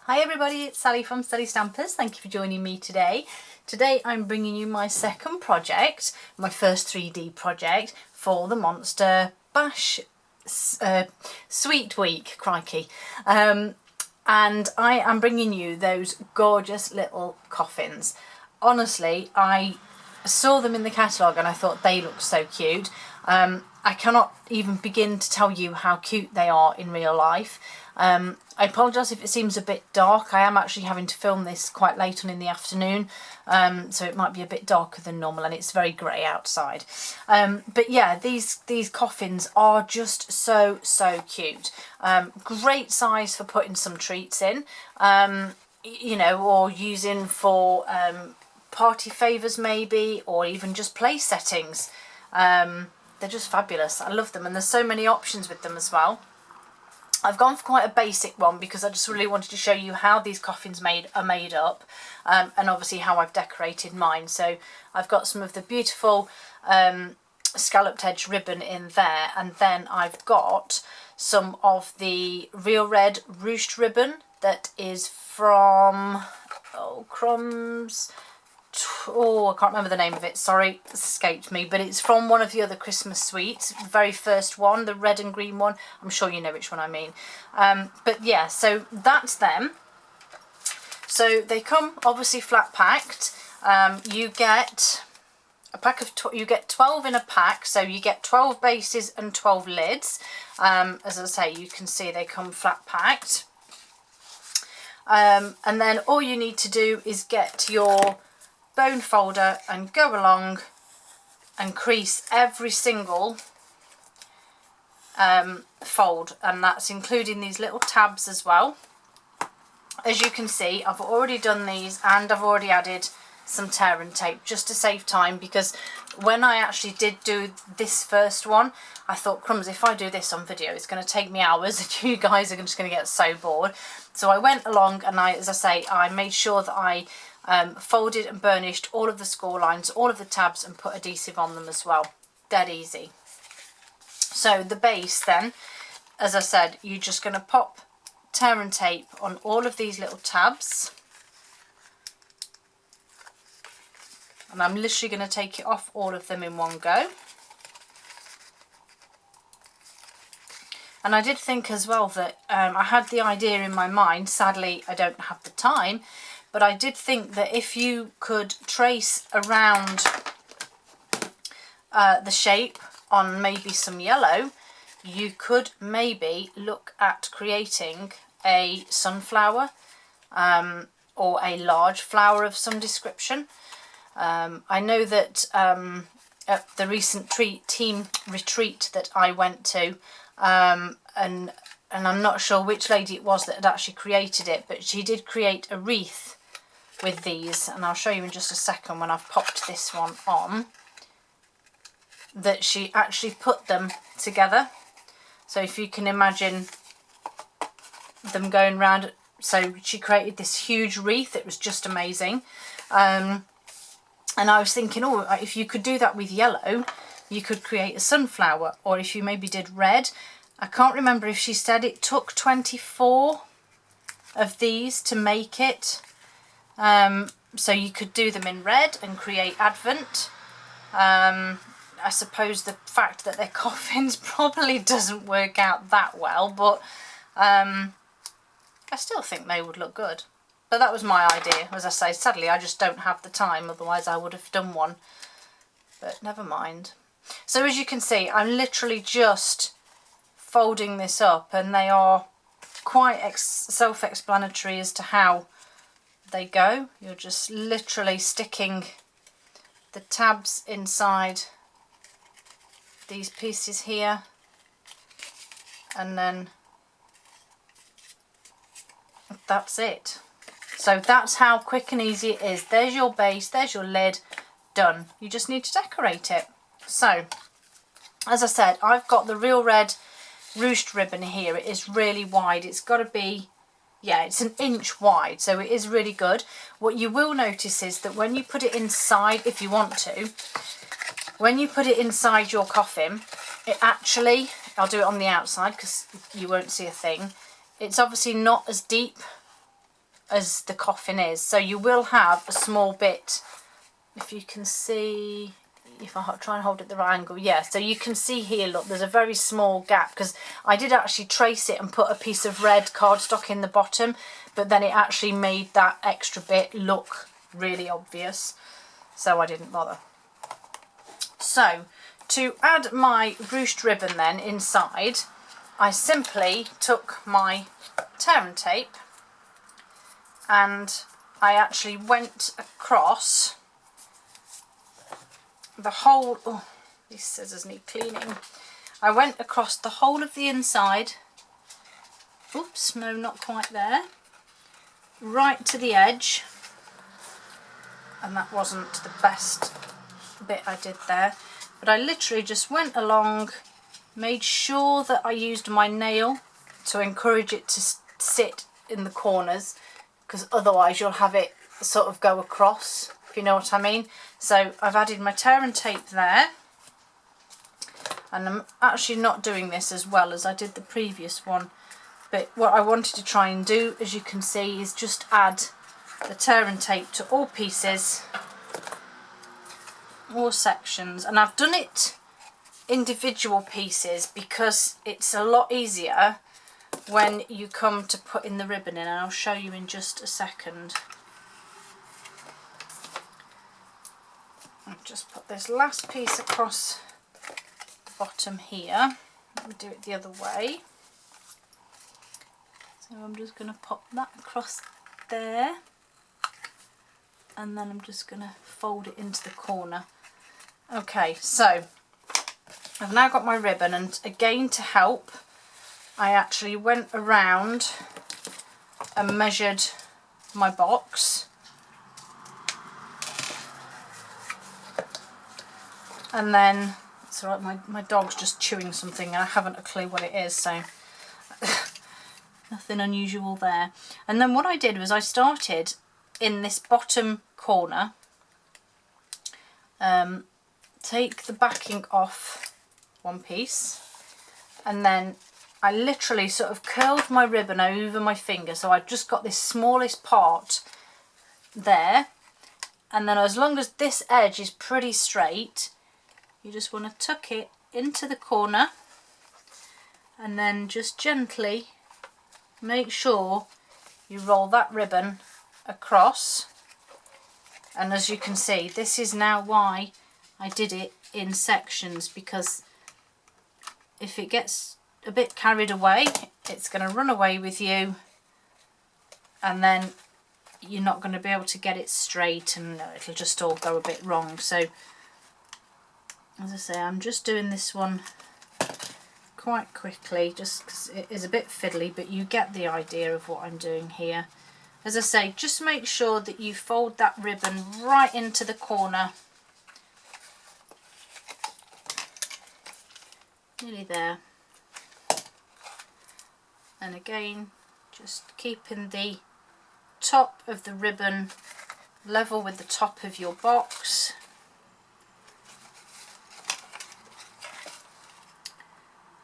Hi everybody, it's Sally from Study Stampers. Thank you for joining me today. Today I'm bringing you my second project, my first 3D project for the Monster Bash Sweet Week, crikey. And I am bringing you those gorgeous little coffins. Honestly, I saw them in the catalogue and I thought they looked so cute. I cannot even begin to tell you how cute they are in real life. I apologise if it seems a bit dark. I am actually having to film this quite late on in the afternoon, so it might be a bit darker than normal, and it's very grey outside. But yeah, these coffins are just so cute. Great size for putting some treats in, you know, or using for party favours maybe, or even just place settings. They're just fabulous. I love them, and there's so many options with them as well. I've gone for quite a basic one because I just really wanted to show you how these coffins are made up, and obviously how I've decorated mine. So I've got some of the beautiful scalloped edge ribbon in there, and then I've got some of the real red ruched ribbon that is from Crumbs. Oh, I can't remember the name of it, sorry, it escaped me, but it's from one of the other Christmas sweets, the very first one, the red and green one. I'm sure you know which one I mean. But yeah, so that's them. So they come obviously flat packed. You get a pack of you get 12 in a pack, so you get 12 bases and 12 lids. As I say, you can see they come flat packed. And then all you need to do is get your bone folder and go along and crease every single fold, and that's including these little tabs as well. As you can see, I've already done these, and I've already added some tear and tape just to save time, because when I actually did do this first one, I thought, crumbs, if I do this on video it's going to take me hours and you guys are just going to get so bored. So I went along and as I say, I made sure that I folded and burnished all of the score lines, all of the tabs, and put adhesive on them as well. Dead easy. So the base then, as I said, you're just going to pop tear and tape on all of these little tabs. And I'm literally going to take it off all of them in one go. And I did think as well that I had the idea in my mind, sadly I don't have the time, but I did think that if you could trace around the shape on maybe some yellow, you could maybe look at creating a sunflower or a large flower of some description. I know that at the recent team retreat that I went to, and I'm not sure which lady it was that had actually created it, but she did create a wreath with these, and I'll show you in just a second when I've popped this one on, that she actually put them together. So if you can imagine them going round, so she created this huge wreath. It was just amazing. And I was thinking, oh, if you could do that with yellow, you could create a sunflower, or if you maybe did red. I can't remember if she said it took 24 of these to make it. So you could do them in red and create Advent. I suppose the fact that they're coffins probably doesn't work out that well, but I still think they would look good. But that was my idea. As I say, sadly I just don't have the time, otherwise I would have done one. But never mind. So as you can see, I'm literally just folding this up, and they are quite self-explanatory as to how they go. You're just literally sticking the tabs inside these pieces here, and then that's it. So that's how quick and easy it is. There's your base, there's your lid, done. You just need to decorate it. So as I said, I've got the real red ruched ribbon here. It is really wide. It's got to be, yeah, it's an inch wide, so it is really good. What you will notice is that when you put it inside, if you want to, when you put it inside your coffin, it actually, I'll do it on the outside because you won't see a thing, it's obviously not as deep as the coffin is. So you will have a small bit, if you can see, if I try and hold it the right angle, yeah, so you can see here, look, there's a very small gap, because I did actually trace it and put a piece of red cardstock in the bottom, but then it actually made that extra bit look really obvious, so I didn't bother. So to add my ruched ribbon then inside, I simply took my tear and tape and I actually went across the whole, oh, these scissors need cleaning. I went across the whole of the inside, oops, no, not quite there, right to the edge, and that wasn't the best bit I did there, but I literally just went along, made sure that I used my nail to encourage it to sit in the corners, because otherwise you'll have it sort of go across, if you know what I mean. So I've added my tear and tape there, and I'm actually not doing this as well as I did the previous one, but what I wanted to try and do, as you can see, is just add the tear and tape to all pieces, all sections, and I've done it individual pieces because it's a lot easier when you come to put in the ribbon in, and I'll show you in just a second. I've just put this last piece across the bottom here. Let me do it the other way. So I'm just going to pop that across there, and then I'm just going to fold it into the corner. Okay, so I've now got my ribbon, and again, to help, I actually went around and measured my box, and then it's alright, my dog's just chewing something and I haven't a clue what it is, so nothing unusual there. And then what I did was I started in this bottom corner, take the backing off one piece, and then I literally sort of curled my ribbon over my finger, so I just got this smallest part there, and then as long as this edge is pretty straight, you just want to tuck it into the corner, and then just gently make sure you roll that ribbon across. And as you can see, this is now why I did it in sections, because if it gets a bit carried away, it's going to run away with you, and then you're not going to be able to get it straight, and it'll just all go a bit wrong. So as I say, I'm just doing this one quite quickly just because it is a bit fiddly, but you get the idea of what I'm doing here. As I say, just make sure that you fold that ribbon right into the corner, nearly there, and again just keeping the top of the ribbon level with the top of your box.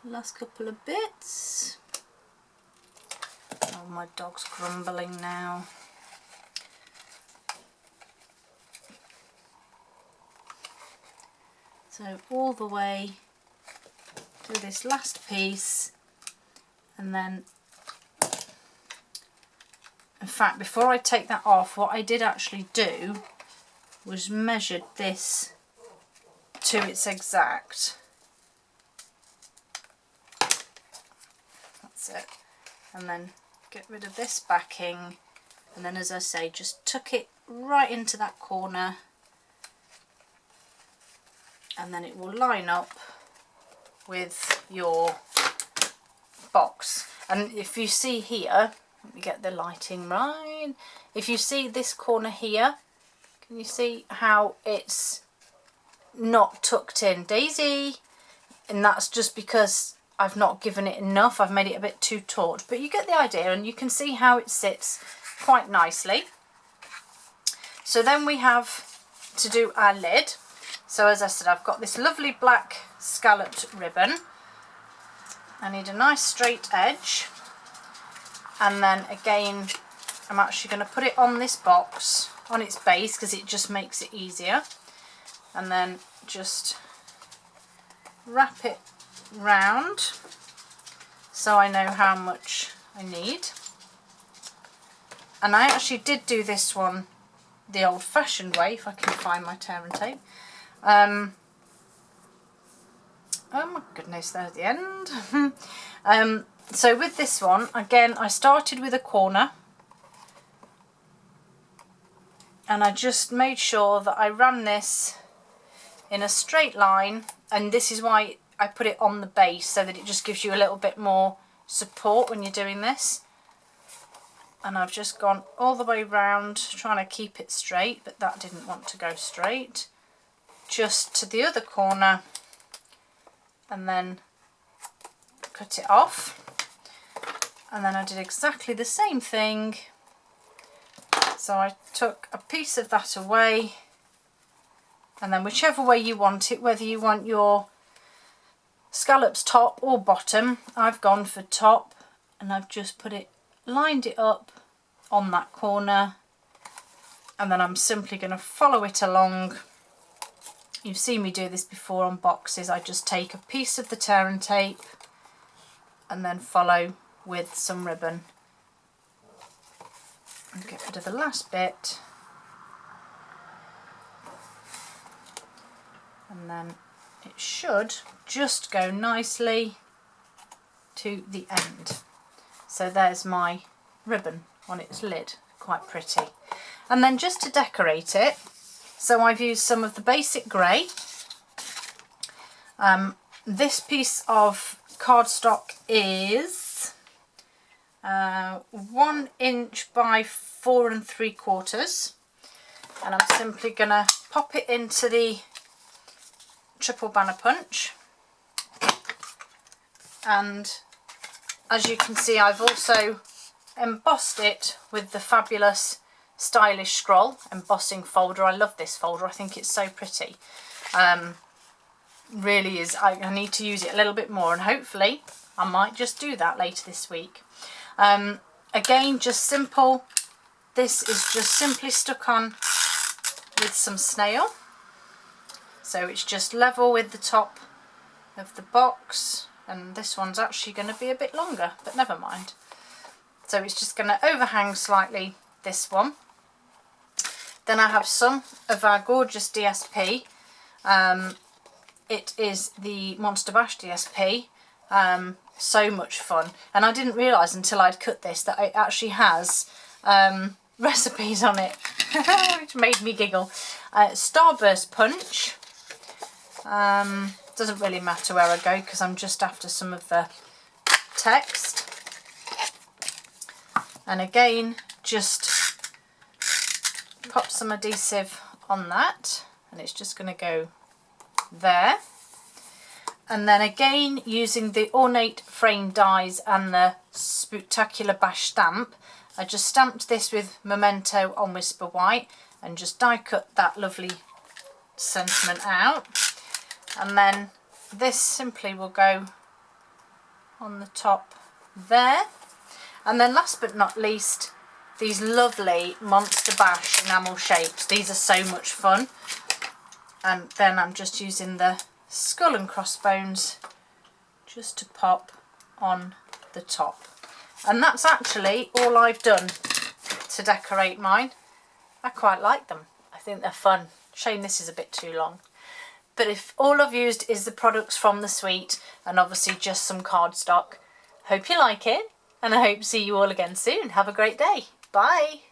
Last couple of bits. Oh, my dog's grumbling now. So all the way to this last piece, and then in fact, before I take that off, what I did actually do was measured this to its exact. That's it. And then get rid of this backing, and then, as I say, just tuck it right into that corner, and then it will line up with your box. And if you see here, let me get the lighting right, if you see this corner here, can you see how it's not tucked in? Daisy! And that's just because I've not given it enough, I've made it a bit too taut, but you get the idea, and you can see how it sits quite nicely. So then we have to do our lid. So as I said, I've got this lovely black scalloped ribbon. I need a nice straight edge, and then again I'm actually going to put it on this box, on its base, because it just makes it easier. And then just wrap it round so I know how much I need. And I actually did do this one the old-fashioned way, if I can find my tear and tape. Oh my goodness, there's the end. So with this one, again, I started with a corner, and I just made sure that I ran this in a straight line, and this is why I put it on the base, so that it just gives you a little bit more support when you're doing this. And I've just gone all the way round, trying to keep it straight, but that didn't want to go straight. Just to the other corner, and then cut it off. And then I did exactly the same thing. So I took a piece of that away, and then whichever way you want it, whether you want your scallops top or bottom, I've gone for top, and I've just put it, lined it up on that corner, and then I'm simply going to follow it along. You've seen me do this before on boxes. I just take a piece of the tear and tape and then follow with some ribbon and get rid of the last bit, and then it should just go nicely to the end. So there's my ribbon on its lid, quite pretty. And then just to decorate it, so I've used some of the basic grey. This piece of cardstock is 1 inch by 4 3/4, and I'm simply going to pop it into the triple banner punch. And as you can see, I've also embossed it with the fabulous Stylish Scroll embossing folder. I love this folder, I think it's so pretty. Really is. I need to use it a little bit more, and hopefully I might just do that later this week. Again, just simple. This is just simply stuck on with some snail, so it's just level with the top of the box, and this one's actually going to be a bit longer, but never mind. So it's just going to overhang slightly this one. Then I have some of our gorgeous DSP. It is the Monster Bash DSP. So much fun, and I didn't realise until I'd cut this that it actually has recipes on it, which made me giggle. Starburst Punch. Doesn't really matter where I go because I'm just after some of the text. And again, just pop some adhesive on that, and it's just going to go there. And then again, using the Ornate Frame dies and the Spooktacular Bash stamp, I just stamped this with Memento on Whisper White and just die cut that lovely sentiment out. And then this simply will go on the top there. And then last but not least, these lovely Monster Bash enamel shapes. These are so much fun. And then I'm just using the skull and crossbones just to pop on the top. And that's actually all I've done to decorate mine. I quite like them. I think they're fun. Shame this is a bit too long. But if all I've used is the products from the suite and obviously just some cardstock, hope you like it, and I hope to see you all again soon. Have a great day. Bye.